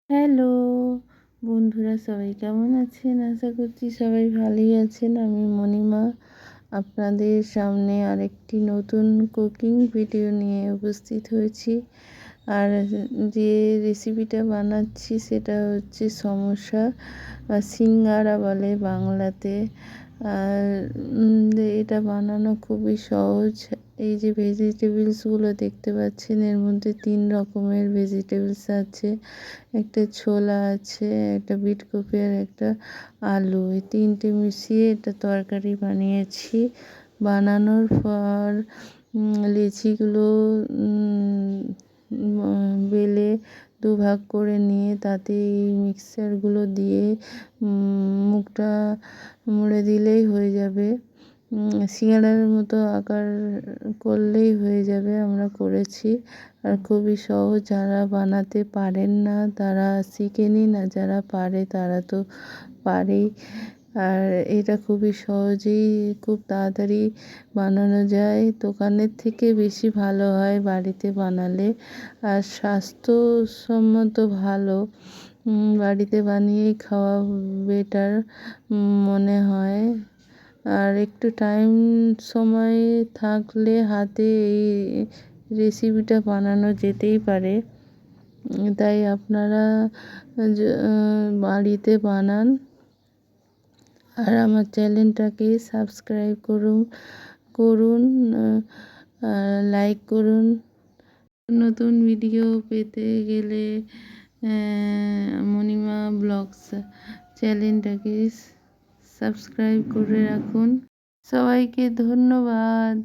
Hello বন্ধুরা, সবাই কেমন আছেন? আশা করছি সবাই ভালোই আছেন। আমি মণিমা আপনাদের সামনে আরেকটি নতুন কুকিং ভিডিও নিয়ে উপস্থিত হয়েছি। আর যে রেসিপিটা বানাচ্ছি সেটা হচ্ছে সমোসা বা সিঙ্গারা বলে বাংলাতে। আর এটা বানানো খুবই সহজ। এই যে ভেজিটেবলসগুলো দেখতে পাচ্ছেন, এর মধ্যে 3 রকমের ভেজিটেবলস আছে। একটা ছোলা আছে, একটা বিটকপি আর একটা আলু। এই 3টে মিশিয়ে এটা তরকারি বানিয়েছি। বানানোর পর লেচিগুলো বেলে দুভাগ করে নিয়ে তাতে এই মিক্সচারগুলো দিয়ে মুখটা মুড়ে দিলেই হয়ে যাবে। সিঙ্গাড়ার মতো আকার করলেই হয়ে যাবে। আমরা করেছি। আর খুবই সহজ। যারা বানাতে পারেন না তারা শিখে নিন, আর যারা পারে তারা তো পারেই। আর এটা খুবই সহজেই খুব তাড়াতাড়ি বানানো যায়। দোকানের থেকে বেশি ভালো হয় বাড়িতে বানালে। আর স্বাস্থ্যসম্মত ভালো। বাড়িতে বানিয়েই খাওয়া বেটার মনে হয়। আর একটু সময় থাকলে হাতে এই রেসিপিটা বানানো যেতেই পারে। তাই আপনারা বাড়িতে বানান। আর আমার চ্যানেলটাকে সাবস্ক্রাইব করুন, লাইক করুন। নতুন ভিডিও পেতে গেলে মণিমা ব্লগস চ্যানেলটাকে সাবস্ক্রাইব করে রাখুন। সবাইকে ধন্যবাদ।